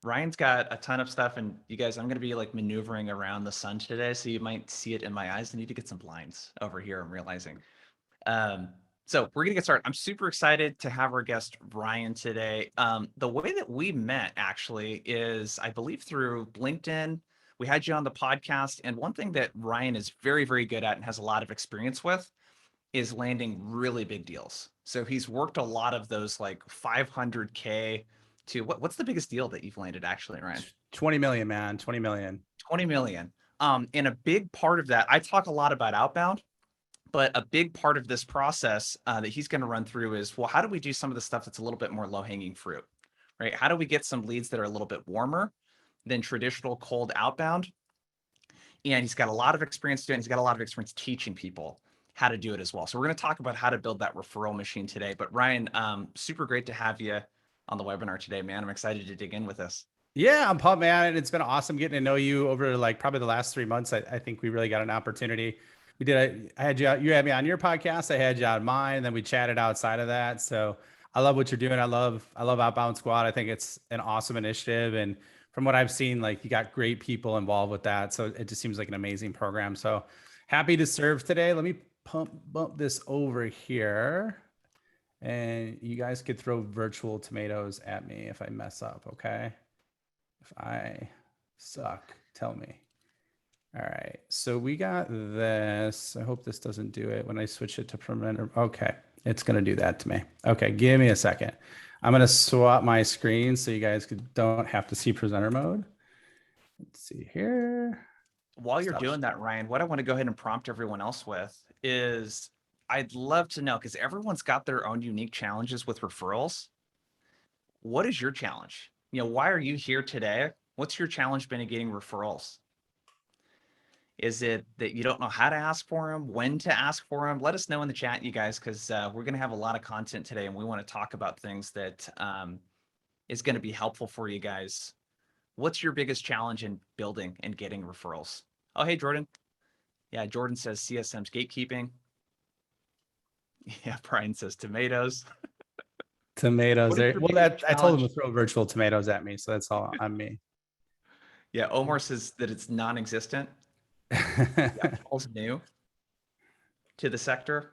Ryan's got a ton of stuff, and you guys, I'm going to be like maneuvering around the sun today, so you might see it in my eyes. I need to get some blinds over here, I'm realizing. Um, so we're going to get started. I'm super excited to have our guest Ryan today. The way that we met actually is, I believe, through LinkedIn. We had you on the podcast, and one thing that Ryan is very, very good at and has a lot of experience with is landing really big deals. So he's worked a lot of those like 500K to what's the biggest deal that you've landed actually, Ryan? 20 million, man. 20 million. 20 million. And a big part of that, I talk a lot about outbound, but a big part of this process that he's going to run through is, well, how do we do some of the stuff that's a little bit more low hanging fruit, right? How do we get some leads that are a little bit warmer than traditional cold outbound? And he's got a lot of experience doing it. He's got a lot of experience teaching people how to do it as well. So we're going to talk about how to build that referral machine today. But Ryan, super great to have you on the webinar today, man. I'm excited to dig in with this. Yeah, I'm pumped, man. And it's been awesome getting to know you over like probably the last 3 months. I think we really got an opportunity. I had you had me on your podcast. I had you on mine, and then we chatted outside of that. So I love what you're doing. I love Outbound Squad. I think it's an awesome initiative. And from what I've seen, like you got great people involved with that. So it just seems like an amazing program. So happy to serve today. Let me bump this over here. And you guys could throw virtual tomatoes at me if I mess up, okay? If I suck, tell me. All right, so we got this. I hope this doesn't do it when I switch it to presenter. Okay, it's gonna do that to me. Okay, give me a second. I'm gonna swap my screen so you guys don't have to see presenter mode. Let's see here. While you're doing that, Ryan, what I want to go ahead and prompt everyone else with is, I'd love to know, because everyone's got their own unique challenges with referrals. What is your challenge? Why are you here today? What's your challenge been in getting referrals? Is it that you don't know how to ask for them, when to ask for them? Let us know in the chat, you guys, because we're going to have a lot of content today, and we want to talk about things that is going to be helpful for you guys. What's your biggest challenge in building and getting referrals? Oh, hey, Jordan. Yeah, Jordan says CSM's gatekeeping. Yeah, Brian says tomatoes. Tomatoes there. Well, I told him to throw virtual tomatoes at me, so that's all on me. Yeah, Omar says that it's non-existent. Yeah, Paul's new to the sector.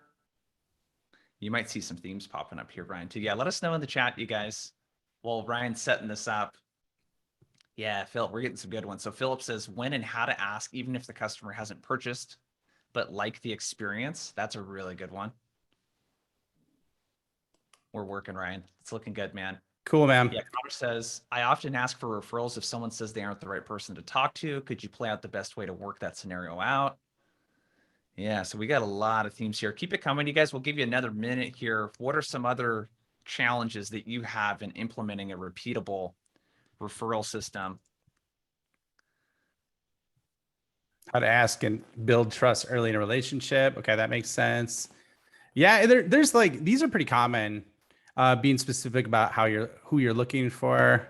You might see some themes popping up here, Ryan, too. Yeah, let us know in the chat, you guys, while Ryan's setting this up. Yeah, Phil, we're getting some good ones. So Philip says when and how to ask, even if the customer hasn't purchased, but like the experience. That's a really good one. We're working, Ryan. It's looking good, man. Cool, man. Yeah, Connor says, I often ask for referrals if someone says they aren't the right person to talk to. Could you play out the best way to work that scenario out? Yeah, so we got a lot of themes here. Keep it coming, you guys. We'll give you another minute here. What are some other challenges that you have in implementing a repeatable referral system? How to ask and build trust early in a relationship. Okay, that makes sense. Yeah, there's like, these are pretty common. Being specific about who you're looking for.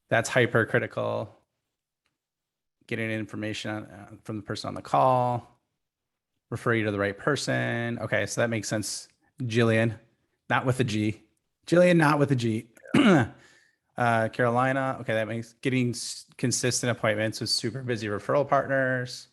That's hypercritical. Getting information from the person on the call. Refer you to the right person. Okay, so that makes sense. Jillian, not with a G. Jillian, not with a G. Carolina. Okay, that makes getting consistent appointments with super busy referral partners.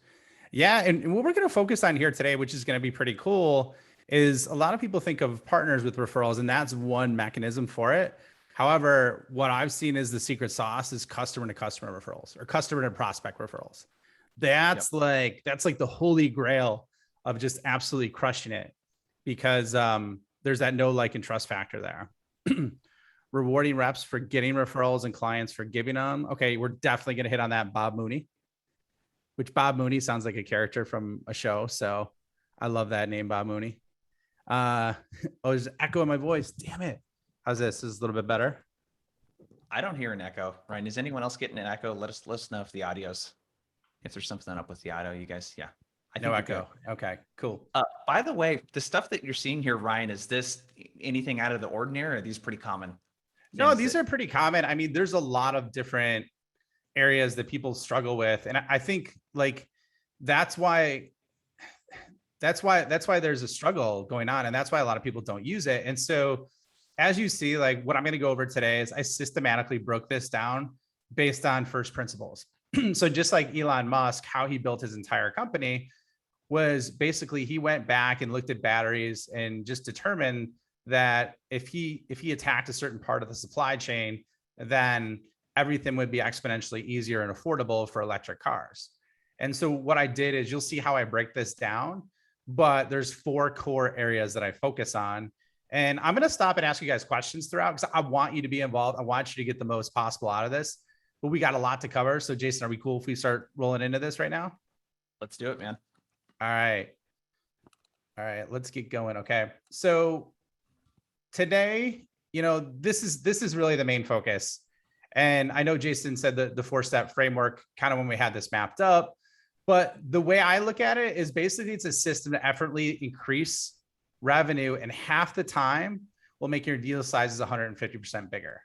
Yeah, and what we're going to focus on here today, which is going to be pretty cool, is a lot of people think of partners with referrals, and that's one mechanism for it. However, what I've seen is the secret sauce is customer to customer referrals or customer to prospect referrals. That's like the holy grail of just absolutely crushing it, because there's that know, like, and trust factor there. Rewarding reps for getting referrals and clients for giving them. Okay, we're definitely going to hit on that Bob Mooney, which Bob Mooney sounds like a character from a show. So I love that name, Bob Mooney. Oh, there's an echo in my voice. Damn it. How's this? This is a little bit better. I don't hear an echo. Ryan, is anyone else getting an echo? Let us know if the audio's, if there's something up with the audio, you guys. Yeah. No echo. Okay, cool. By the way, the stuff that you're seeing here, Ryan, is this anything out of the ordinary, or are these pretty common? No, these are pretty common. I mean, there's a lot of different areas that people struggle with. And I think like, that's why there's a struggle going on. And that's why a lot of people don't use it. And so as you see, like what I'm going to go over today is I systematically broke this down based on first principles. So just like Elon Musk, how he built his entire company was basically he went back and looked at batteries and just determined that if he attacked a certain part of the supply chain, then everything would be exponentially easier and affordable for electric cars. And so what I did is you'll see how I break this down, but there's 4 core areas that I focus on. And I'm going to stop and ask you guys questions throughout because I want you to be involved. I want you to get the most possible out of this, but we got a lot to cover. So Jason, are we cool if we start rolling into this right now? Let's do it, man. All right. All right, let's get going. Okay. So today, this is really the main focus. And I know Jason said the 4-step framework kind of when we had this mapped up, but the way I look at it is basically it's a system to effortlessly increase revenue, and half the time will make your deal sizes 150% bigger.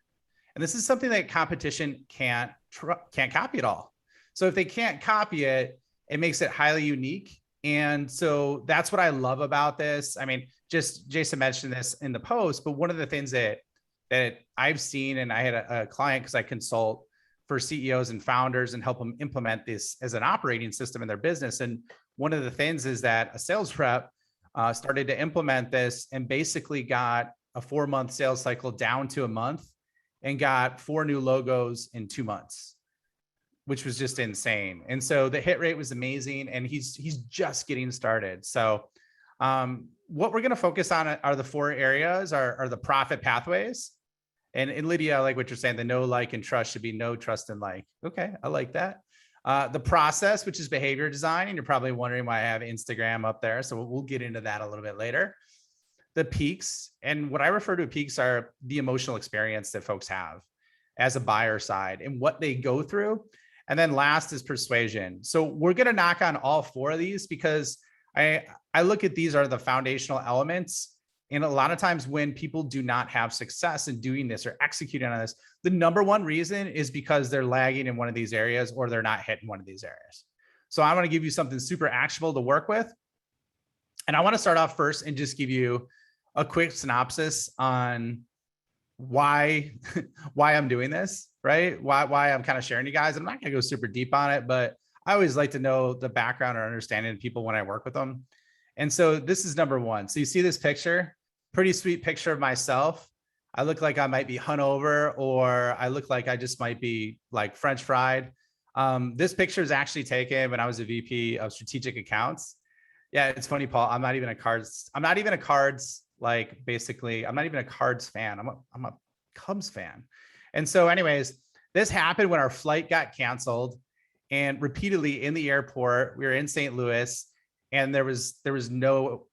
And this is something that competition can't copy at all. So if they can't copy it, it makes it highly unique. And so that's what I love about this. I mean, just Jason mentioned this in the post, but one of the things that I've seen, and I had a client because I consult for CEOs and founders and help them implement this as an operating system in their business. And one of the things is that a sales rep started to implement this and basically got a 4-month sales cycle down to a month and got 4 new logos in 2 months, which was just insane. And so the hit rate was amazing, and he's just getting started. So what we're going to focus on are the 4 areas are the profit pathways. And Lydia, I like what you're saying. The know, like, and trust should be know, trust, and like. Okay, I like that. The process, which is behavior design. And you're probably wondering why I have Instagram up there. So we'll get into that a little bit later. The peaks, and what I refer to peaks are the emotional experience that folks have as a buyer side and what they go through. And then last is persuasion. So we're going to knock on all 4 of these because I look at these are the foundational elements. And a lot of times when people do not have success in doing this or executing on this, the number one reason is because they're lagging in one of these areas or they're not hitting one of these areas. So I want to give you something super actionable to work with. And I want to start off first and just give you a quick synopsis on why I'm doing this, right? Why I'm kind of sharing you guys. I'm not going to go super deep on it, but I always like to know the background or understanding of people when I work with them. And so this is number 1. So you see this picture, pretty sweet picture of myself. I look like I might be hungover, or I look like I just might be like French fried. This picture is actually taken when I was a VP of strategic accounts. Yeah, it's funny, Paul. I'm not even a cards fan. I'm a Cubs fan. And so anyways, this happened when our flight got canceled, and repeatedly in the airport, we were in St. Louis, and there was no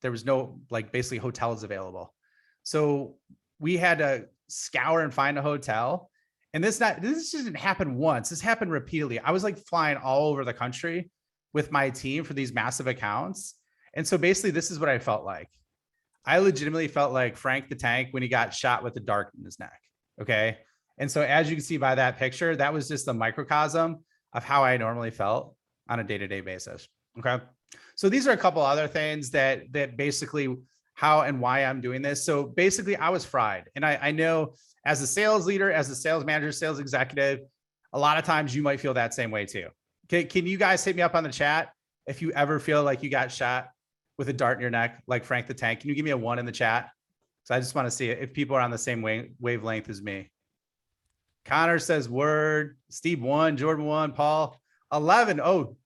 like basically hotels available. So we had to scour and find a hotel. And this didn't happen once. This happened repeatedly. I was like flying all over the country with my team for these massive accounts. And so basically this is what I felt like. I legitimately felt like Frank the Tank when he got shot with a dart in his neck. Okay. And so as you can see by that picture, that was just a microcosm of how I normally felt on a day-to-day basis. Okay. So these are a couple other things that basically how and why I'm doing this. So basically I was fried. And I know as a sales leader, as a sales manager, sales executive, a lot of times you might feel that same way too. Okay. Can you guys hit me up on the chat if you ever feel like you got shot with a dart in your neck, like Frank the Tank? Can you give me a 1 in the chat? So I just want to see if people are on the same wavelength as me. Connor says word. Steve 1, Jordan 1, Paul 11. Oh,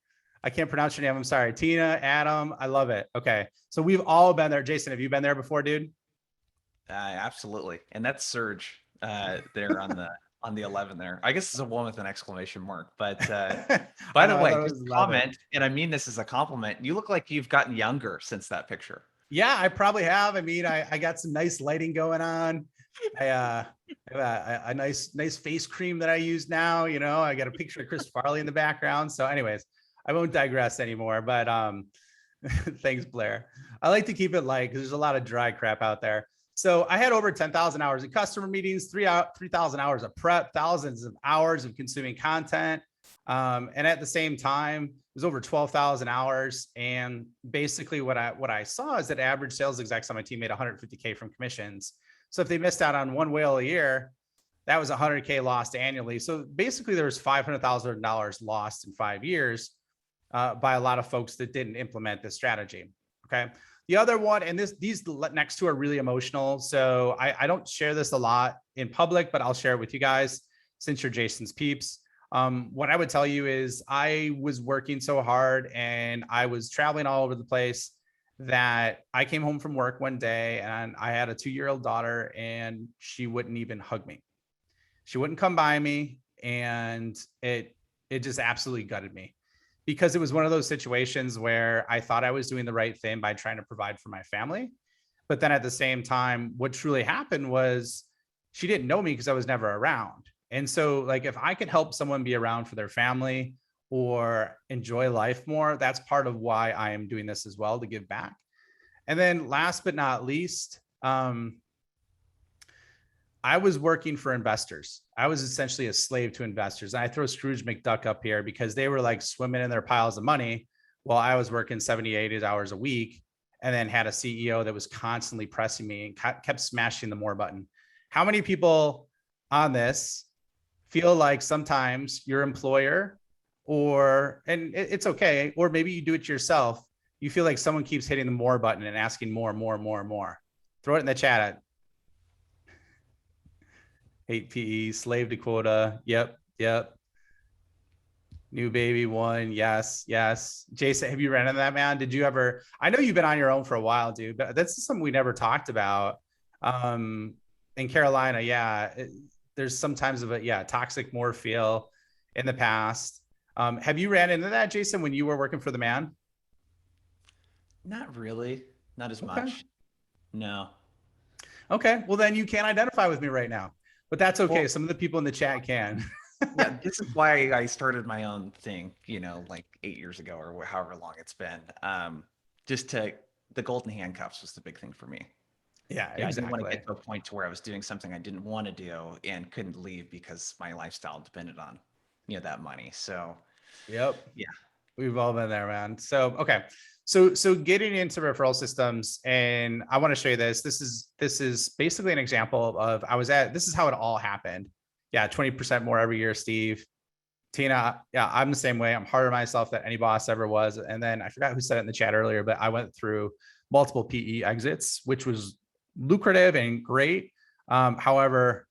I can't pronounce your name. I'm sorry. Tina, Adam. I love it. Okay. So we've all been there. Jason, have you been there before, dude? Absolutely. And that's Serge there on the 11 there. I guess it's a 1 with an exclamation mark, but by the way, just comment, and I mean this as a compliment. You look like you've gotten younger since that picture. Yeah, I probably have. I mean, I got some nice lighting going on. I have a nice face cream that I use now. I got a picture of Chris Farley in the background. So anyways, I won't digress anymore, but thanks, Blair. I like to keep it light because there's a lot of dry crap out there. So I had over 10,000 hours of customer meetings, 3,000 hours of prep, thousands of hours of consuming content. And at the same time, it was over 12,000 hours. And basically what I saw is that average sales execs on my team made 150K from commissions. So if they missed out on one whale a year, that was $100K lost annually. So basically there was $500,000 lost in 5 years by a lot of folks that didn't implement this strategy. Okay. The other one, and these next two are really emotional. So I don't share this a lot in public, but I'll share it with you guys since you're Jason's peeps. What I would tell you is I was working so hard and I was traveling all over the place that I came home from work one day and I had a 2-year-old daughter and she wouldn't even hug me. She wouldn't come by me. And it just absolutely gutted me, because it was one of those situations where I thought I was doing the right thing by trying to provide for my family. But then at the same time, what truly happened was she didn't know me because I was never around. And so like, if I could help someone be around for their family or enjoy life more, that's part of why I am doing this as well, to give back. And then last but not least, I was working for investors. I was essentially a slave to investors. And I throw Scrooge McDuck up here because they were like swimming in their piles of money while I was working 70, 80 hours a week, and then had a CEO that was constantly pressing me and kept smashing the more button. How many people on this feel like sometimes your employer, and it's okay, or maybe you do it yourself, you feel like someone keeps hitting the more button and asking more, more, more, more? Throw it in the chat. Hate PE, slave to quota. Yep. New baby one. Yes. Jason, have you ran into that, man? Did you ever? I know you've been on your own for a while, dude, but that's something we never talked about. In Carolina, there's sometimes of a toxic more feel in the past. Have you ran into that, Jason, when you were working for the man? Not really. Not as much. No. Okay. Well, then you can't identify with me right now, but that's okay. Well, some of the people in the chat can. yeah, this is why I started my own thing, like 8 years ago or however long it's been. The golden handcuffs was the big thing for me. Yeah, I didn't want to exactly. get to a point to where I was doing something I didn't want to do and couldn't leave because my lifestyle depended on, that money. So, Yep. yeah. We've all been there, man. So, okay. So getting into referral systems, and I want to show you this. This is basically an example of this is how it all happened. Yeah. 20% more every year, Steve. Tina. Yeah. I'm the same way. I'm harder on myself than any boss ever was. And then I forgot who said it in the chat earlier, but I went through multiple PE exits, which was lucrative and great. However,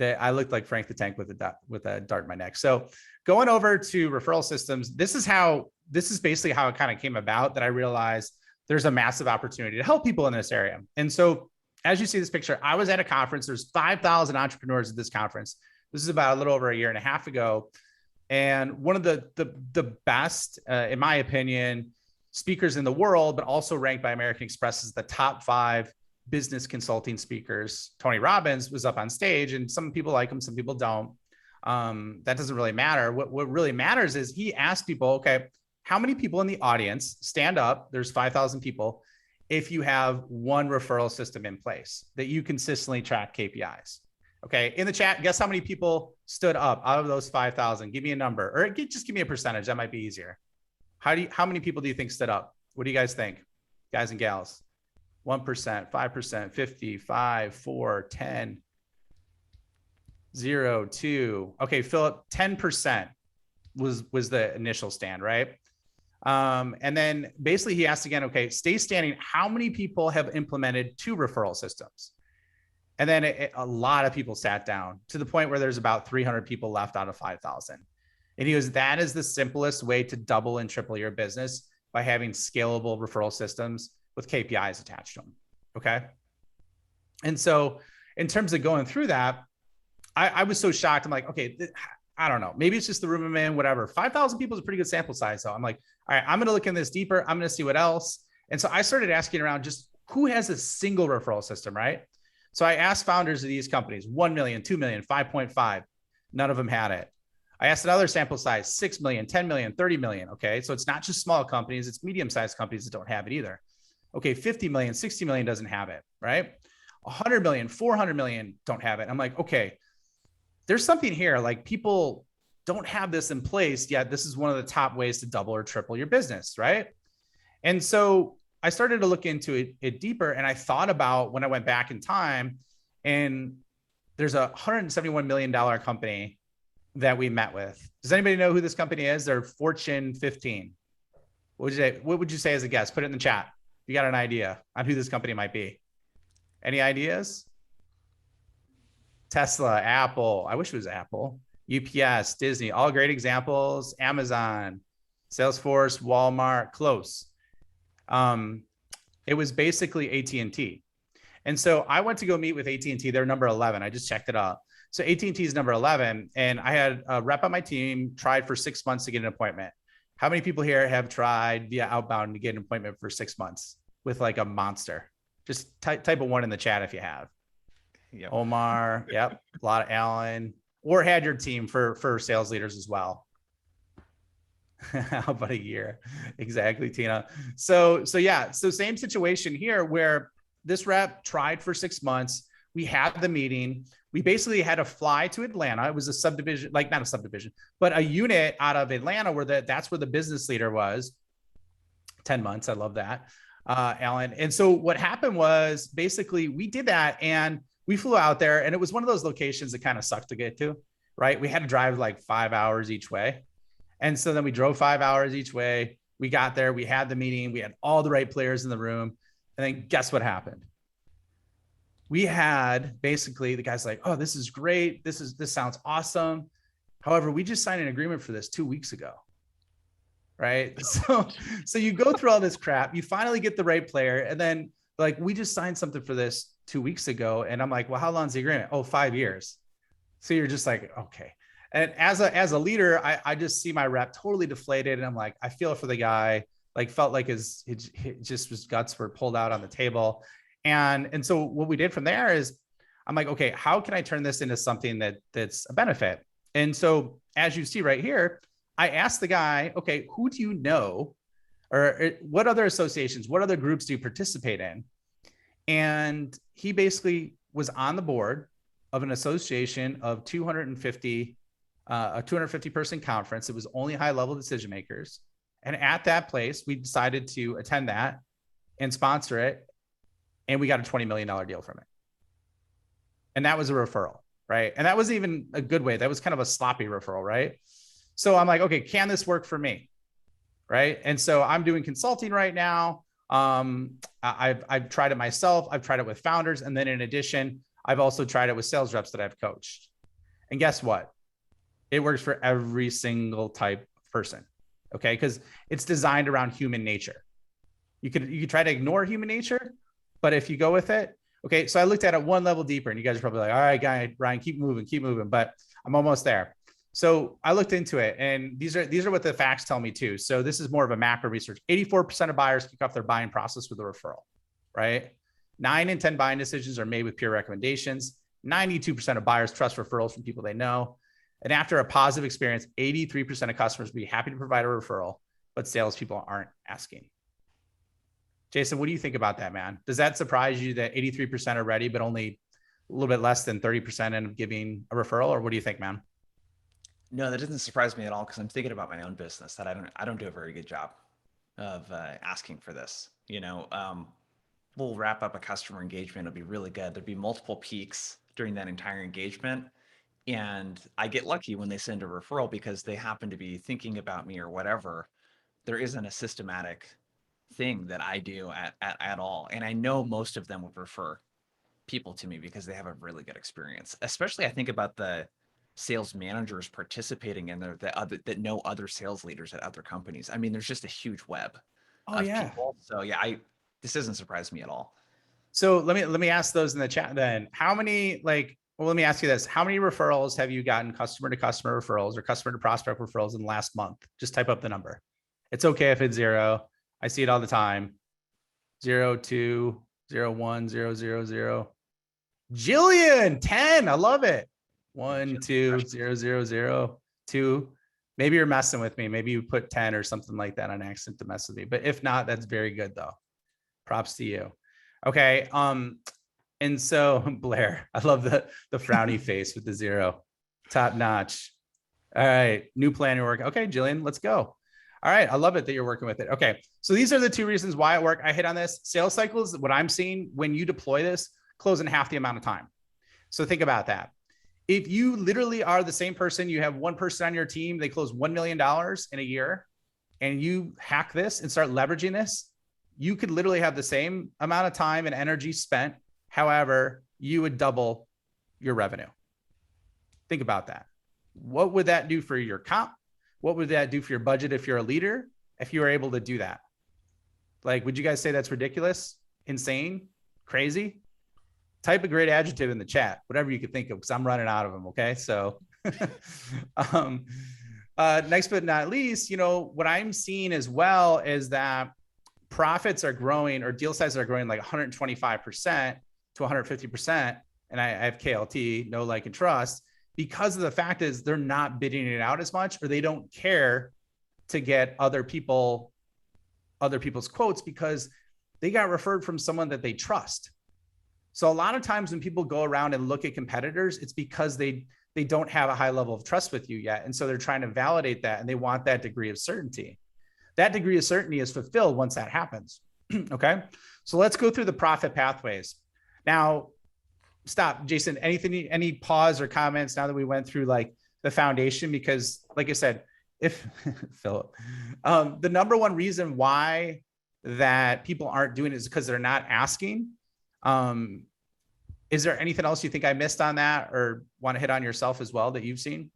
I looked like Frank the Tank with a dart in my neck. So going over to referral systems, this is basically how it kind of came about, that I realized there's a massive opportunity to help people in this area. And so as you see this picture, I was at a conference. There's 5,000 entrepreneurs at this conference. This is about a little over a year and a half ago. And one of the best, in my opinion, speakers in the world, but also ranked by American Express as the top 5 business consulting speakers, Tony Robbins, was up on stage, and some people like him, some people don't. That doesn't really matter. What really matters is he asked people, okay, how many people in the audience stand up? There's 5,000 people. If you have one referral system in place that you consistently track KPIs. Okay. In the chat, guess how many people stood up out of those 5,000? Give me a number, or just give me a percentage. That might be easier. How many people do you think stood up? What do you guys think, guys and gals? 1%, 5%, 50, 5, 4, 10, 0, 2. Okay, Philip, 10% was the initial stand, right? And then basically he asked again, okay, stay standing. How many people have implemented 2 referral systems? And then a lot of people sat down, to the point where there's about 300 people left out of 5,000. And he goes, that is the simplest way to double and triple your business, by having scalable referral systems with KPIs attached to them. Okay. And so in terms of going through that, I was so shocked. I'm like, okay, I don't know. Maybe it's just the room I'm in, whatever. 5,000 people is a pretty good sample size. So I'm like, all right, I'm going to look in this deeper. I'm going to see what else. And so I started asking around, just who has a single referral system, right? So I asked founders of these companies, 1 million, 2 million, 5.5. None of them had it. I asked another sample size, 6 million, 10 million, 30 million. Okay. So it's not just small companies, it's medium-sized companies that don't have it either. Okay. 50 million, 60 million doesn't have it, right? 100 million, 400 million don't have it. I'm like, okay, there's something here. Like, people don't have this in place yet. This is one of the top ways to double or triple your business, right? And so I started to look into it deeper, and I thought about when I went back in time, and there's a $171 million company that we met with. Does anybody know who this company is? They're Fortune 15. What would you say as a guess? Put it in the chat. You got an idea on who this company might be. Any ideas? Tesla, Apple. I wish it was Apple. UPS, Disney, all great examples. Amazon, Salesforce, Walmart, close. It was basically AT&T. And so I went to go meet with AT&T. They're number 11. I just checked it out. So AT&T is number 11. And I had a rep on my team tried for 6 months to get an appointment. How many people here have tried via outbound to get an appointment for 6 months with like a monster? Just type a 1 in the chat if you have. Yep. Omar, yep, a lot of Alan, or had your team for sales leaders as well. How about a year? Exactly, Tina. So yeah, so same situation here where this rep tried for 6 months. We had the meeting. We basically had to fly to Atlanta. It was a subdivision, like not a subdivision, but a unit out of Atlanta where that's where the business leader was. 10 months. I love that, Alan. And so what happened was basically we did that and we flew out there, and it was one of those locations that kind of sucked to get to, right? We had to drive like 5 hours each way. And so then we drove 5 hours each way. We got there, we had the meeting, we had all the right players in the room. And then guess what happened? We had basically the guy's like, oh, this is great. This sounds awesome. However, we just signed an agreement for this 2 weeks ago. Right. So you go through all this crap, you finally get the right player. And then like, we just signed something for this 2 weeks ago. And I'm like, well, how long's the agreement? Oh, 5 years. So you're just like, okay. And as a leader, I just see my rep totally deflated. And I'm like, I feel for the guy, like felt like his guts were pulled out on the table. And so what we did from there is I'm like, okay, how can I turn this into something that's a benefit? And so as you see right here, I asked the guy, okay, who do you know, or what other associations, what other groups do you participate in? And he basically was on the board of an association of a 250 person conference. It was only high level decision makers. And at that place, we decided to attend that and sponsor it. And we got a $20 million deal from it. And that was a referral, right? And that wasn't even a good way. That was kind of a sloppy referral, right? So I'm like, okay, can this work for me? Right. And so I'm doing consulting right now. I've tried it myself. I've tried it with founders. And then in addition, I've also tried it with sales reps that I've coached. And guess what? It works for every single type of person. Okay. Because it's designed around human nature. You could try to ignore human nature, but if you go with it, okay. So I looked at it one level deeper and you guys are probably like, all right, Ryan, keep moving, but I'm almost there. So I looked into it, and these are what the facts tell me too. So this is more of a macro research. 84% of buyers kick off their buying process with a referral, right? 9 in 10 buying decisions are made with peer recommendations. 92% of buyers trust referrals from people they know. And after a positive experience, 83% of customers will be happy to provide a referral, but salespeople aren't asking. Jason, what do you think about that, man? Does that surprise you that 83% are ready, but only a little bit less than 30% end up giving a referral? Or what do you think, man? No, that doesn't surprise me at all, because I'm thinking about my own business that I don't do a very good job of asking for this. We'll wrap up a customer engagement. It'll be really good. There'll be multiple peaks during that entire engagement. And I get lucky when they send a referral because they happen to be thinking about me or whatever. There isn't a systematic thing that I do at all. And I know most of them would refer people to me because they have a really good experience. Especially I think about the sales managers participating in there that know other sales leaders at other companies. I mean, there's just a huge web of people. So yeah, this doesn't surprise me at all. So let me ask those in the chat then. How many, let me ask you this. How many referrals have you gotten, customer to customer referrals or customer to prospect referrals in the last month? Just type up the number. It's okay if it's 0. I see it all the time. 0, 2, 0, 1, 0, 0, 0. Jillian, 10. I love it. 1, 2, 0, 0, 0, 2. Maybe you're messing with me. Maybe you put 10 or something like that on accident to mess with me. But if not, that's very good though. Props to you. Okay. And so Blair, I love the frowny face with the 0. Top notch. All right. New plan your work. Okay, Jillian, let's go. All right. I love it that you're working with it. Okay. So these are the 2 reasons why it worked. I hit on this. Sales cycles, what I'm seeing when you deploy this, close in half the amount of time. So think about that. If you literally are the same person, you have one person on your team, they close $1 million in a year, and you hack this and start leveraging this, you could literally have the same amount of time and energy spent. However, you would double your revenue. Think about that. What would that do for your comp? What would that do for your budget if you're a leader, if you were able to do that? Like, would you guys say that's ridiculous, insane, crazy? Type a great adjective in the chat, whatever you could think of, because I'm running out of them. Okay. So next but not least, what I'm seeing as well is that profits are growing, or deal sizes are growing like 125% to 150%. And I have KLT, know, like, and trust, because of the fact is they're not bidding it out as much, or they don't care to get other people's quotes because they got referred from someone that they trust. So a lot of times when people go around and look at competitors, it's because they don't have a high level of trust with you yet. And so they're trying to validate that, and they want that degree of certainty. That degree of certainty is fulfilled once that happens. Okay. So let's go through the profit pathways. Now, stop, Jason, any pause or comments now that we went through like the foundation? Because like I said, if Philip, the number one reason why that people aren't doing it is because they're not asking. Is there anything else you think I missed on that, or want to hit on yourself as well that you've seen?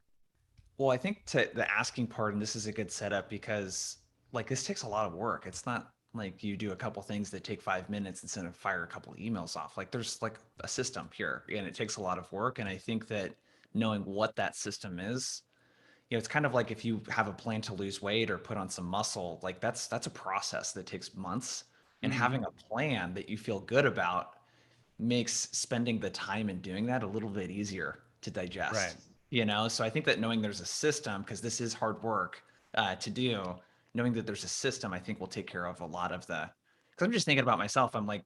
Well, I think to the asking part, and this is a good setup because like this takes a lot of work. It's not like you do a couple things that take 5 minutes instead of fire a couple emails off. Like there's like a system here, and it takes a lot of work. And I think that knowing what that system is, it's kind of like if you have a plan to lose weight or put on some muscle, like that's a process that takes months. And having a plan that you feel good about makes spending the time in doing that a little bit easier to digest. Right. So I think that knowing there's a system, because this is hard work to do, knowing that there's a system, I think will take care of a lot of because I'm just thinking about myself. I'm like,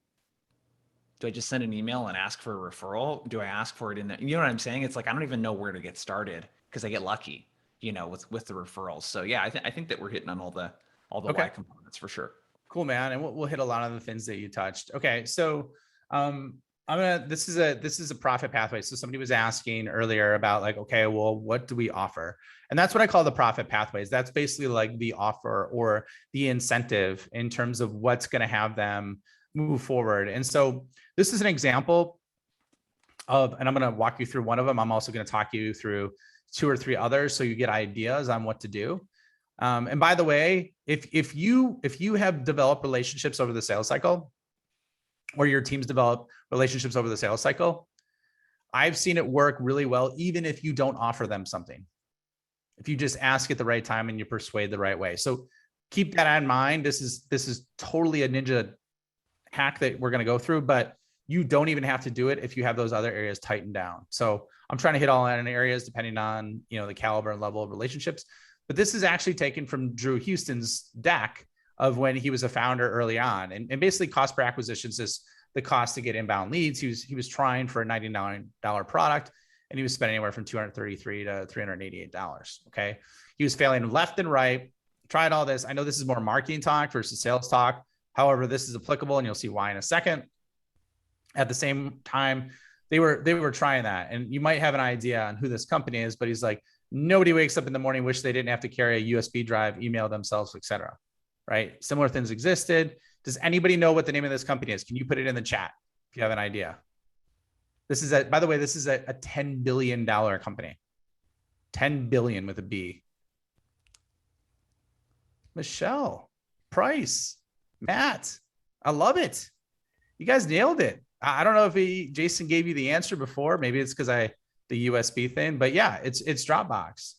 do I just send an email and ask for a referral? Do I ask for it in there? You know what I'm saying? It's like, I don't even know where to get started because I get lucky, with the referrals. So yeah, I think that we're hitting on all the Okay. why components for sure. Cool, man. And we'll hit a lot of the things that you touched. Okay. So, this is a profit pathway. So somebody was asking earlier about like, okay, well, what do we offer? And that's what I call the profit pathways. That's basically like the offer or the incentive in terms of what's going to have them move forward. And so this is an example of, and I'm going to walk you through one of them. I'm also going to talk you through 2 or 3 others, so you get ideas on what to do. And by the way, if you have developed relationships over the sales cycle, or your teams develop relationships over the sales cycle, I've seen it work really well, even if you don't offer them something. If you just ask at the right time and you persuade the right way. So keep that in mind. This is totally a ninja hack that we're going to go through, but you don't even have to do it if you have those other areas tightened down. So I'm trying to hit all in areas depending on, the caliber and level of relationships. But this is actually taken from Drew Houston's deck of when he was a founder early on. And basically cost per acquisitions is the cost to get inbound leads. He was trying for a $99 product, and he was spending anywhere from $233 to $388. Okay. He was failing left and right, tried all this. I know this is more marketing talk versus sales talk. However, this is applicable, and you'll see why in a second. At the same time, they were trying that. And you might have an idea on who this company is, but he's like, nobody wakes up in the morning, wish they didn't have to carry a USB drive, email themselves, etc. Right? Similar things existed. Does anybody know what the name of this company is? Can you put it in the chat if you have an idea? By the way, this is a $10 billion company. 10 billion with a B. Michelle, Price, Matt, I love it. You guys nailed it. I don't know if Jason gave you the answer before. Maybe it's because the USB thing, but yeah, it's Dropbox.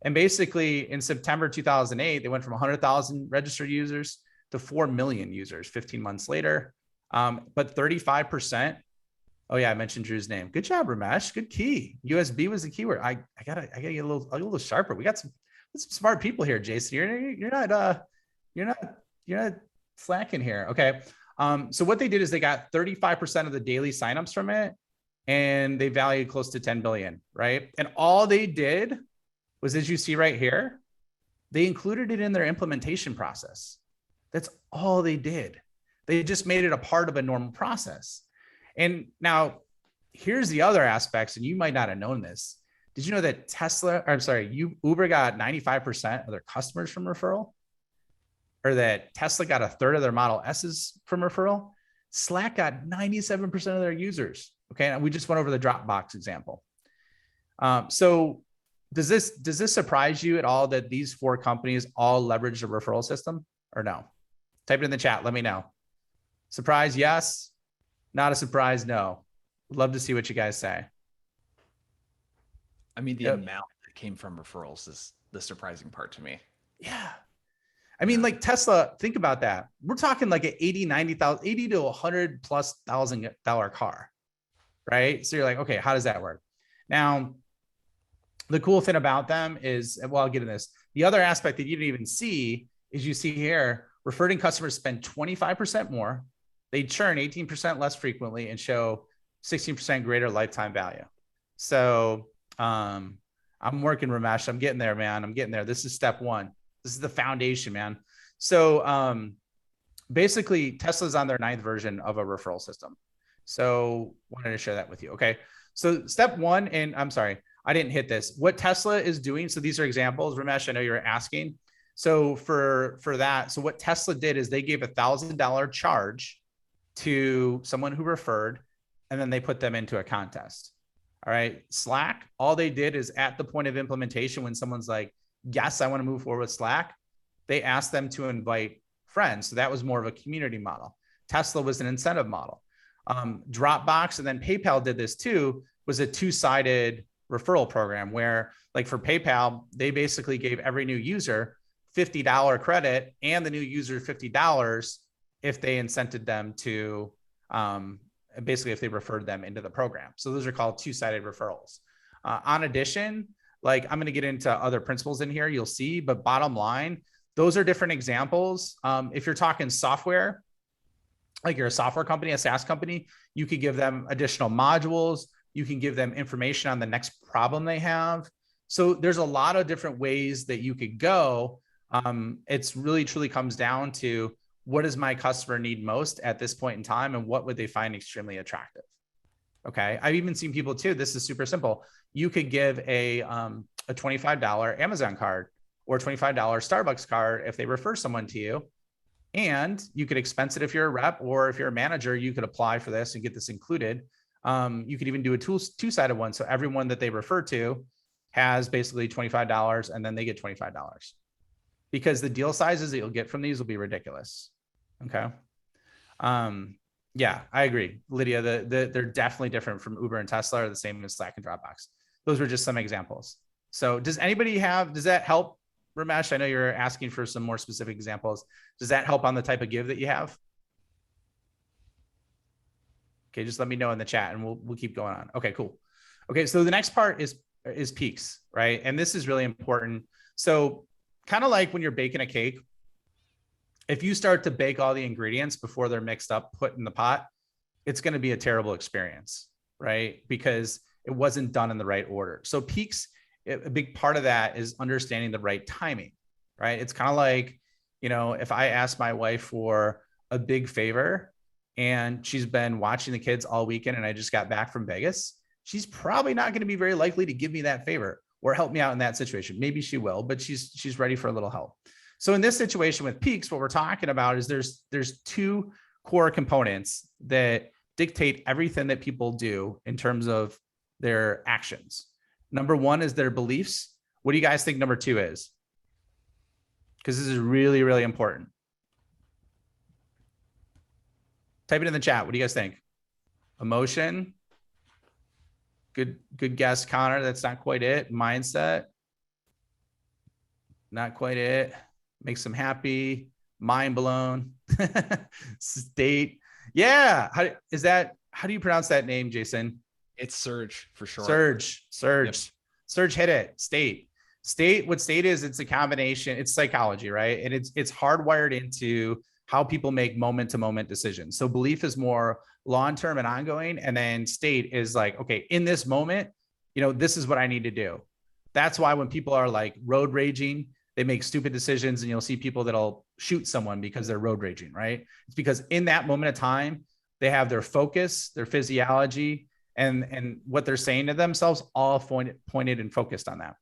And basically in September 2008, they went from 100,000 registered users to 4 million users 15 months later. But 35%. Oh yeah, I mentioned Drew's name. Good job, Ramesh. Good key. USB was the keyword. I gotta get a little sharper. We got some smart people here, Jason. You're not slacking here. Okay. So what they did is they got 35% of the daily signups from it, and they valued close to 10 billion, right? And all they did was, as you see right here, they included it in their implementation process. That's all they did. They just made it a part of a normal process. And now here's the other aspects, and you might not have known this. Did you know that Uber got 95% of their customers from referral? Or that Tesla got a third of their Model S's from referral? Slack got 97% of their users. Okay. And we just went over the Dropbox example. So does this surprise you at all that these 4 companies all leverage a referral system, or no? Type it in the chat. Let me know. Surprise, yes. Not a surprise, no. Would love to see what you guys say. I mean, the amount that came from referrals is the surprising part to me. Yeah. I mean, like Tesla, think about that. We're talking like an 80 to $100,000+ car, right? So you're like, okay, how does that work? Now, the cool thing about them is, well, I'll get into this. The other aspect that you didn't even see is you see here, referring customers spend 25% more. They churn 18% less frequently and show 16% greater lifetime value. So I'm working, Ramesh. I'm getting there, man. I'm getting there. This is step 1. This is the foundation, man. So basically, Tesla's on their 9th version of a referral system. So wanted to share that with you. Okay. So step 1, and I'm sorry, I didn't hit this. What Tesla is doing, so these are examples, Ramesh, I know you were asking. So for that, so what Tesla did is they gave $1,000 charge to someone who referred, and then they put them into a contest. All right. Slack, all they did is at the point of implementation, when someone's like, yes, I want to move forward with Slack, they asked them to invite friends. So that was more of a community model. Tesla was an incentive model. Dropbox and then PayPal did this too, was a 2-sided referral program where, like for PayPal, they basically gave every new user $50 credit and the new user $50 if they incented them to, basically if they referred them into the program. So those are called 2-sided referrals. On addition, like I'm going to get into other principles in here, you'll see, but bottom line, those are different examples. If you're talking software, like you're a software company, a SaaS company, you could give them additional modules. You can give them information on the next problem they have. So there's a lot of different ways that you could go. It's really truly comes down to, what does my customer need most at this point in time? And what would they find extremely attractive? Okay. I've even seen people too. This is super simple. You could give a $25 Amazon card or a $25 Starbucks card if they refer someone to you. And you could expense it if you're a rep, or if you're a manager, you could apply for this and get this included. You could even do a 2-sided one. So everyone that they refer to has basically $25 and then they get $25, because the deal sizes that you'll get from these will be ridiculous. Okay. Yeah, I agree. Lydia, they're definitely different from Uber and Tesla, or the same as Slack and Dropbox. Those were just some examples. So does that help, Ramesh? I know you're asking for some more specific examples. Does that help on the type of give that you have? Okay, just let me know in the chat and we'll keep going on. Okay, cool. Okay, so the next part is peaks, right? And this is really important. So kind of like when you're baking a cake, if you start to bake all the ingredients before they're mixed up, put in the pot, it's going to be a terrible experience, right? Because it wasn't done in the right order. So peaks, a big part of that is understanding the right timing, right? It's kind of like, if I ask my wife for a big favor and she's been watching the kids all weekend and I just got back from Vegas, she's probably not going to be very likely to give me that favor or help me out in that situation. Maybe she will, but she's ready for a little help. So in this situation with peaks, what we're talking about is there's 2 core components that dictate everything that people do in terms of their actions. Number 1 is their beliefs. What do you guys think number 2 is? Because this is really, really important. Type it in the chat. What do you guys think? Emotion. Good guess, Connor. That's not quite it. Mindset. Not quite it. Makes them happy. Mind blown. State. Yeah. How do you pronounce that name, Jason? It's Surge for sure. Surge. Yep. Surge hit it. State. What state is, it's a combination. It's psychology, right? And it's hardwired into how people make moment to moment decisions. So belief is more long-term and ongoing. And then state is like, okay, in this moment, this is what I need to do. That's why when people are like road raging, they make stupid decisions, and you'll see people that'll shoot someone because they're road raging, right? It's because in that moment of time, they have their focus, their physiology, and what they're saying to themselves, all pointed and focused on that.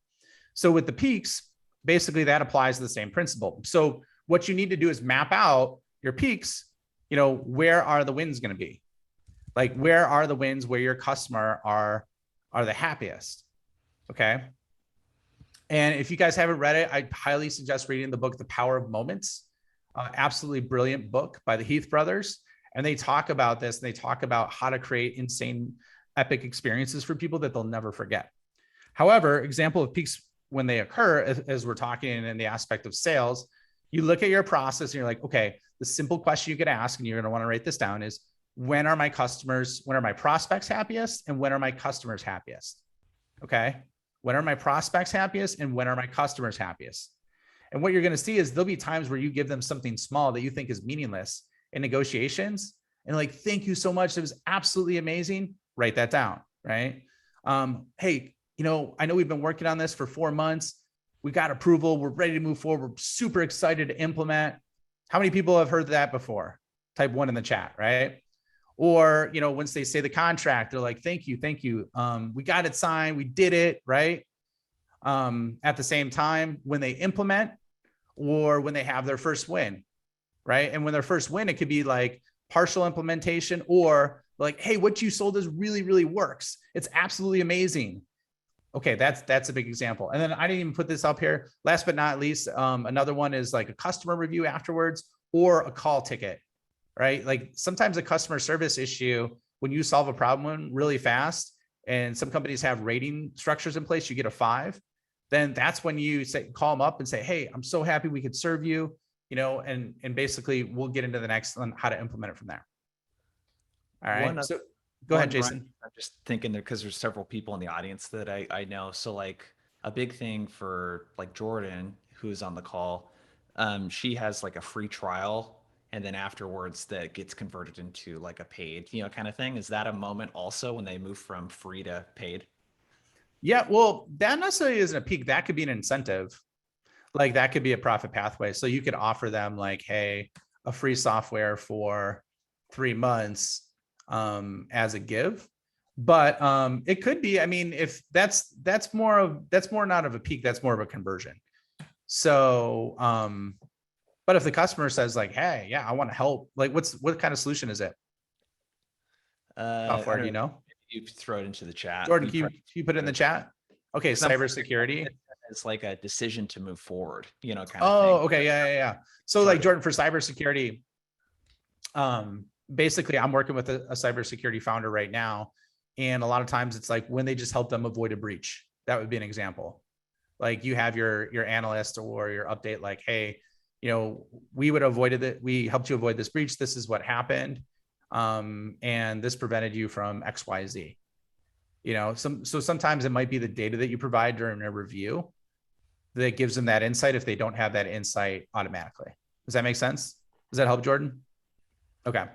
So with the peaks, basically that applies to the same principle. So what you need to do is map out your peaks. Where are the wins going to be? Like, where are the wins where your customer are the happiest? Okay. And if you guys haven't read it, I highly suggest reading the book, The Power of Moments. Absolutely brilliant book by the Heath brothers. And they talk about this, and they talk about how to create insane, epic experiences for people that they'll never forget. However, example of peaks when they occur, as we're talking in the aspect of sales, you look at your process and you're like, okay, the simple question you could ask, and you're going to want to write this down, is when are my prospects happiest, and when are my customers happiest? Okay. When are my prospects happiest, and when are my customers happiest? And what you're going to see is there'll be times where you give them something small that you think is meaningless in negotiations, and like, thank you so much, it was absolutely amazing. Write that down, right? Hey, I know we've been working on this for 4 months. We got approval. We're ready to move forward. We're super excited to implement. How many people have heard that before? Type 1 in the chat, right? Or, once they say the contract, they're like, thank you. We got it signed. We did it, right? At the same time, when they implement or when they have their first win, right? And when their first win, it could be like partial implementation, or like, hey, what you sold us really, really works. It's absolutely amazing. Okay, that's a big example. And then I didn't even put this up here. Last but not least, another one is like a customer review afterwards, or a call ticket, right? Like sometimes a customer service issue, when you solve a problem really fast, and some companies have rating structures in place, you get a 5, then that's when you call them up and say, hey, I'm so happy we could serve you, and basically we'll get into the next on how to implement it from there. All right. So go ahead, Jason. Ryan, I'm just thinking there, because there's several people in the audience that I know. So like a big thing for like Jordan, who's on the call, she has like a free trial, and then afterwards that gets converted into like a paid, kind of thing. Is that a moment also when they move from free to paid? Yeah, well, that necessarily isn't a peak. That could be an incentive. Like that could be a profit pathway. So you could offer them like, hey, a free software for 3 months as a give. But it could be, if that's more not of a peak, that's more of a conversion. So but if the customer says like, hey, yeah, I want to help, like what kind of solution is it? Software, do you know? You throw it into the chat. Jordan, can you put it in the chat? Okay, cybersecurity. It's like a decision to move forward, kind of thing. Okay, yeah. So like Jordan, for cybersecurity, basically I'm working with a cybersecurity founder right now. And a lot of times it's like when they just help them avoid a breach. That would be an example. Like you have your analyst or your update, like, hey, we would have avoided it. We helped you avoid this breach. This is what happened. And this prevented you from X, Y, Z. So sometimes it might be the data that you provide during a review that gives them that insight if they don't have that insight automatically. Does that make sense? Does that help, Jordan? Okay.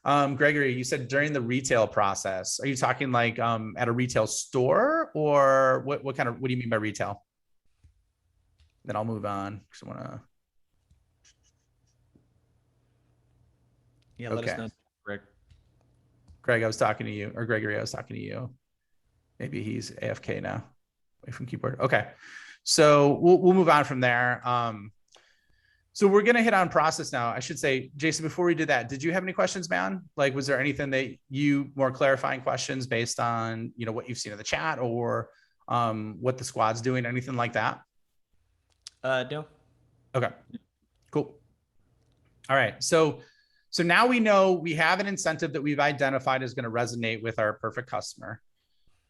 Gregory, you said during the retail process, are you talking like at a retail store, or what do you mean by retail? Then I'll move on because I want to. Yeah, let us know, Greg. Greg, I was talking to you, or Gregory, I was talking to you. Maybe he's AFK now, away from keyboard. Okay. So we'll move on from there. So we're going to hit on process now. I should say, Jason, before we do that, did you have any questions, man? Like, was there anything that more clarifying questions based on, what you've seen in the chat, or what the squad's doing, anything like that? No. Okay, cool. All right. So now we know we have an incentive that we've identified is going to resonate with our perfect customer.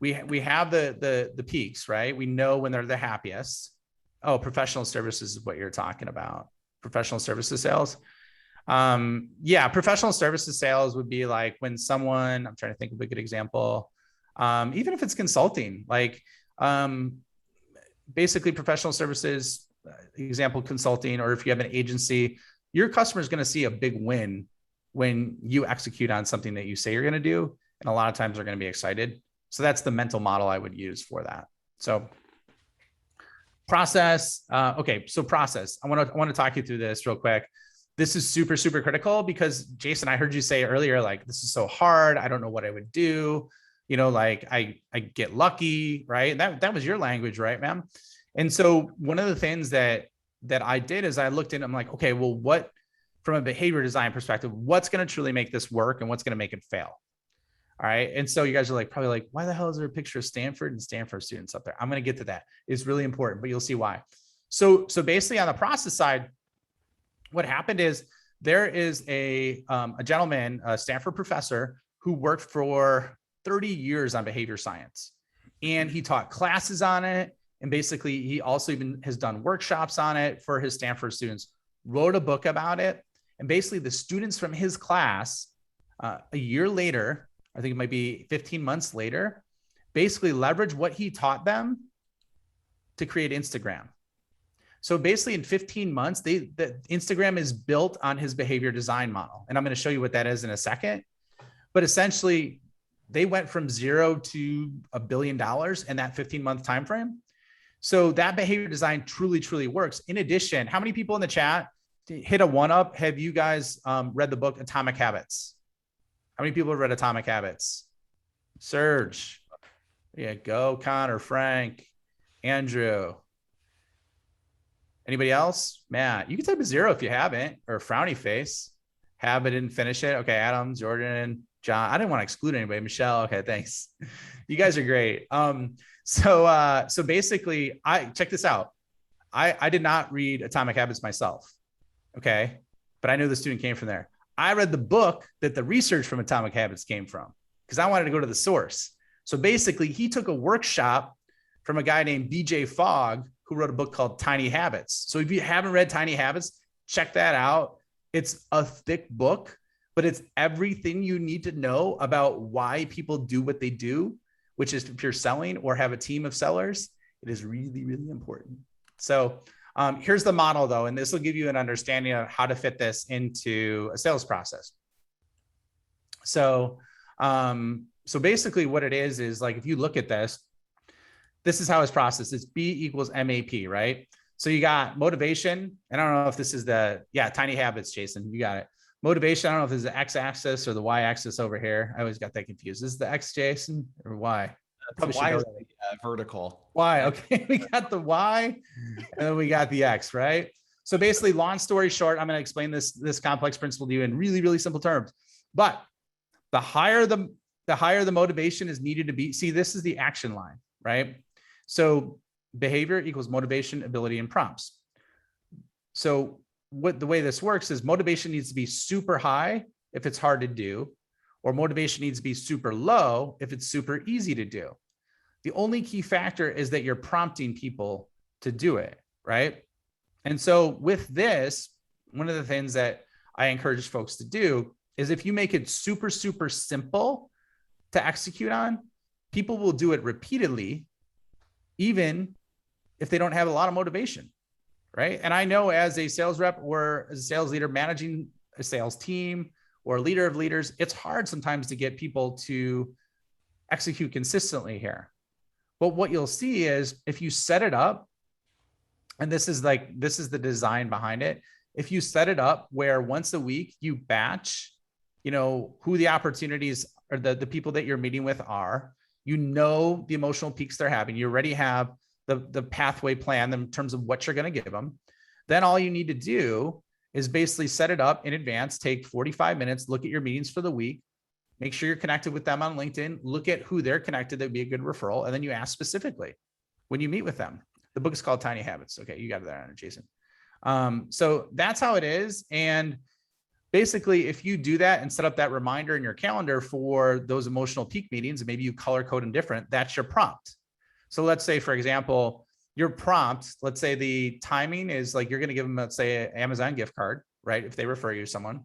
We have the peaks, right? We know when they're the happiest. Oh, professional services is what you're talking about. Professional services sales. Yeah, professional services sales would be like when someone, I'm trying to think of a good example. Even if it's consulting, like basically professional services, example consulting, or if you have an agency, your customer is going to see a big win when you execute on something that you say you're going to do. And a lot of times they're going to be excited. So that's the mental model I would use for that. So process. Okay. So process, I want to talk you through this real quick. This is super, super critical because Jason, I heard you say earlier, like, this is so hard. I don't know what I would do. like I get lucky, right? That was your language, right, ma'am? And so one of the things that I did is I looked in, I'm like, okay, well, what, from a behavior design perspective, what's going to truly make this work and what's going to make it fail? All right. And so you guys are like, probably like, why the hell is there a picture of Stanford and Stanford students up there? I'm going to get to that. It's really important, but you'll see why. So basically on the process side, what happened is there is a gentleman, a Stanford professor, who worked for 30 years on behavior science. And he taught classes on it. And basically he also even has done workshops on it for his Stanford students, wrote a book about it. And basically the students from his class, a year later, I think it might be 15 months later, basically leverage what he taught them to create Instagram. So basically in 15 months, the Instagram is built on his behavior design model. And I'm going to show you what that is in a second. But essentially they went from 0 to $1 billion in that 15-month time frame. So that behavior design truly, truly works. In addition, how many people in the chat, hit a 1-up, have you guys read the book Atomic Habits? How many people have read Atomic Habits? Serge. Yeah, go. Connor, Frank, Andrew. Anybody else? Matt, you can type a 0 if you haven't, or a frowny face. Have it and finish it. Okay, Adam, Jordan, John. I didn't want to exclude anybody. Michelle. Okay, thanks. You guys are great. So basically, check this out. I did not read Atomic Habits myself. Okay, but I knew the student came from there. I read the book that the research from Atomic Habits came from because I wanted to go to the source. So basically, he took a workshop from a guy named BJ Fogg, who wrote a book called Tiny Habits. So if you haven't read Tiny Habits, check that out. It's a thick book, but it's everything you need to know about why people do what they do, which is if you're selling or have a team of sellers, it is really, really important. So here's the model though, and this will give you an understanding of how to fit this into a sales process. So basically what it is like, if you look at this is how it's processed. It's B equals MAP, right? So you got motivation. And I don't know if this is Tiny Habits, Jason, you got it. Motivation. I don't know if this is the X-axis or the Y-axis over here. I always got that confused. Is this the X, Jason, or Y? Probably Y is vertical. Y. Okay. We got the Y and then we got the X, right? So basically, long story short, I'm going to explain this complex principle to you in really, really simple terms. But the higher the motivation is needed to be, see, this is the action line, right? So behavior equals motivation, ability, and prompts. So the way this works is motivation needs to be super high if it's hard to do, or motivation needs to be super low if it's super easy to do. The only key factor is that you're prompting people to do it, right? And so with this, one of the things that I encourage folks to do is if you make it super, super simple to execute on, people will do it repeatedly, even if they don't have a lot of motivation, right? And I know as a sales rep or as a sales leader managing a sales team or a leader of leaders, it's hard sometimes to get people to execute consistently here. But what you'll see is if you set it up, and this is the design behind it. If you set it up where once a week you batch, who the opportunities or the people that you're meeting with are, the emotional peaks they're having, you already have the pathway plan in terms of what you're going to give them. Then all you need to do is basically set it up in advance, take 45 minutes, look at your meetings for the week, make sure you're connected with them on LinkedIn, look at who they're connected, that'd be a good referral. And then you ask specifically when you meet with them. The book is called Tiny Habits. Okay. You got it there, Jason. So that's how it is. And basically, if you do that and set up that reminder in your calendar for those emotional peak meetings, and maybe you color code them different, that's your prompt. So let's say, for example, your prompt, let's say the timing is like, you're going to give them, let's say, an Amazon gift card, right? If they refer you to someone.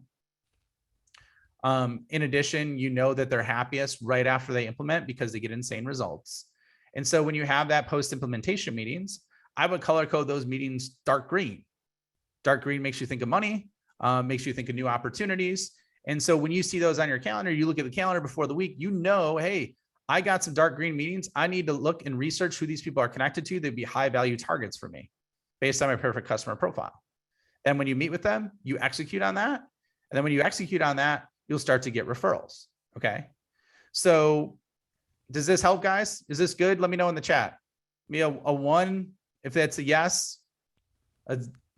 In addition, that they're happiest right after they implement because they get insane results. And so when you have that post-implementation meetings, I would color code those meetings dark green. Dark green makes you think of money, makes you think of new opportunities. And so when you see those on your calendar, you look at the calendar before the week, hey, I got some dark green meetings. I need to look and research who these people are connected to. They'd be high value targets for me based on my perfect customer profile. And when you meet with them, you execute on that. And then when you execute on that, you'll start to get referrals. Okay. So Does this help, guys? Is this good? Let me know in the chat. Me a 1 if that's a yes.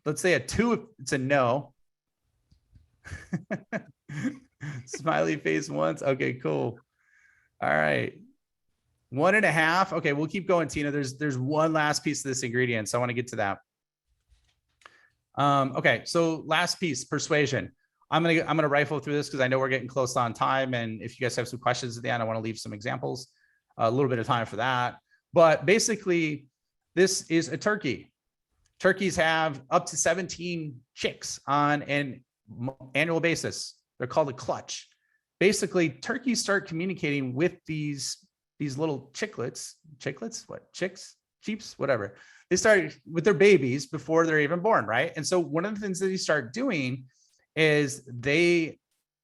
Let's say a 2 if it's a no. Smiley face once. Okay, cool. All right. 1.5. Okay, we'll keep going, Tina. There's one last piece of this ingredient, so I want to get to that. Okay, so last piece, persuasion. I'm gonna rifle through this because I know we're getting close on time, and if you guys have some questions at the end, I want to leave some examples, a little bit of time for that. But basically, this is a turkey. Turkeys have up to 17 chicks on an annual basis. They're called a clutch. Basically, turkeys start communicating with these little chicklets, what, chicks, cheeps, whatever. They start with their babies before they're even born, right? And so one of the things that they start doing is they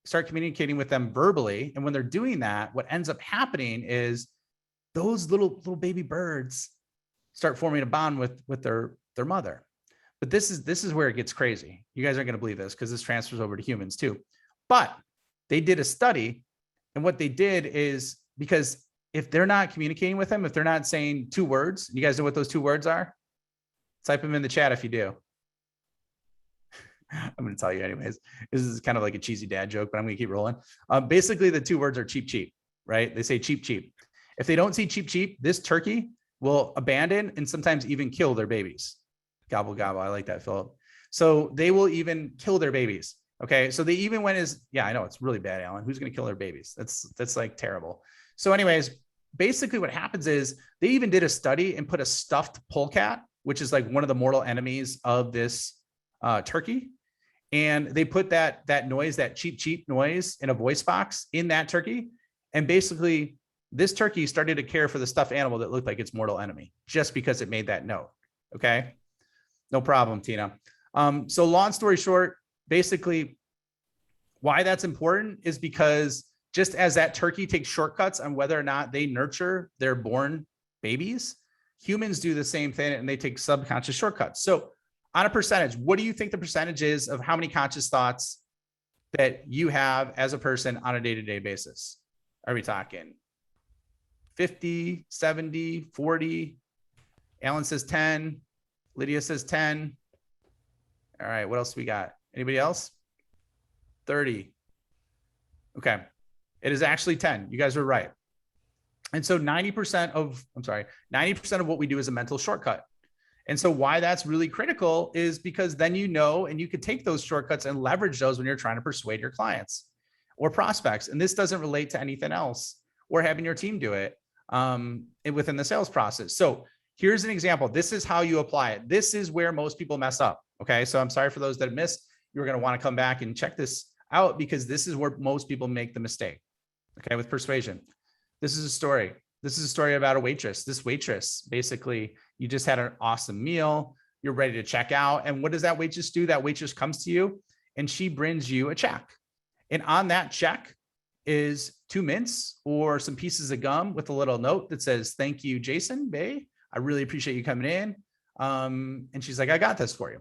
start communicating with them verbally. And when they're doing that, what ends up happening is those little baby birds start forming a bond with their mother. But this is where it gets crazy. You guys aren't going to believe this because this transfers over to humans too. But they did a study, and what they did is, because if they're not communicating with them, if they're not saying 2 words, you guys know what those 2 words are? Type them in the chat if you do. I'm going to tell you anyways. This is kind of like a cheesy dad joke, but I'm going to keep rolling. Basically, the 2 words are cheep, cheep, right? They say cheep, cheep. If they don't see cheep, cheep, this turkey will abandon and sometimes even kill their babies. Gobble, gobble. I like that, Philip. So they will even kill their babies. Okay. So they even went as, yeah, I know it's really bad, Alan. Who's going to kill their babies? That's like terrible. So anyways, basically what happens is they even did a study and put a stuffed polecat, which is like one of the mortal enemies of this turkey. And they put that noise, that cheep, cheep noise in a voice box in that turkey. And basically this turkey started to care for the stuffed animal that looked like its mortal enemy just because it made that note. Okay. No problem, Tina. So long story short, basically why that's important is because just as that turkey takes shortcuts on whether or not they nurture their born babies, humans do the same thing and they take subconscious shortcuts. So on a percentage, what do you think the percentage is of how many conscious thoughts that you have as a person on a day-to-day basis? Are we talking 50, 70, 40? Alan says 10. Lydia says 10. All right, what else we got? Anybody else? 30. Okay. It is actually 10. You guys are right. And so 90% of what we do is a mental shortcut. And so why that's really critical is because then you know, and you could take those shortcuts and leverage those when you're trying to persuade your clients or prospects. And this doesn't relate to anything else or having your team do it within the sales process. So here's an example. This is how you apply it. This is where most people mess up. Okay. So I'm sorry for those that have missed. You're going to want to come back and check this out because this is where most people make the mistake. Okay. With persuasion. This is a story. This is a story about a waitress. This waitress, basically, you just had an awesome meal. You're ready to check out. And what does that waitress do? That waitress comes to you and she brings you a check. And on that check is 2 mints or some pieces of gum with a little note that says, "Thank you, Jason Bay. I really appreciate you coming in." And she's like, "I got this for you."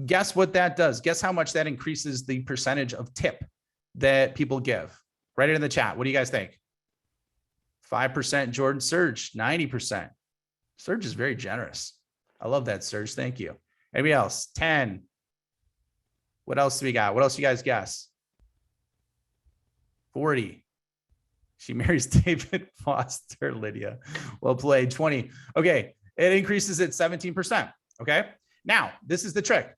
Guess what that does? Guess how much that increases the percentage of tip that people give? Write it in the chat. What do you guys think? 5%. Jordan. Serge, 90%. Serge is very generous. I love that, Serge. Thank you. Anybody else? 10. What else do we got? What else you guys guess? 40. She marries David Foster, Lydia. Well played. 20. Okay. It increases at 17%. Okay. Now, this is the trick.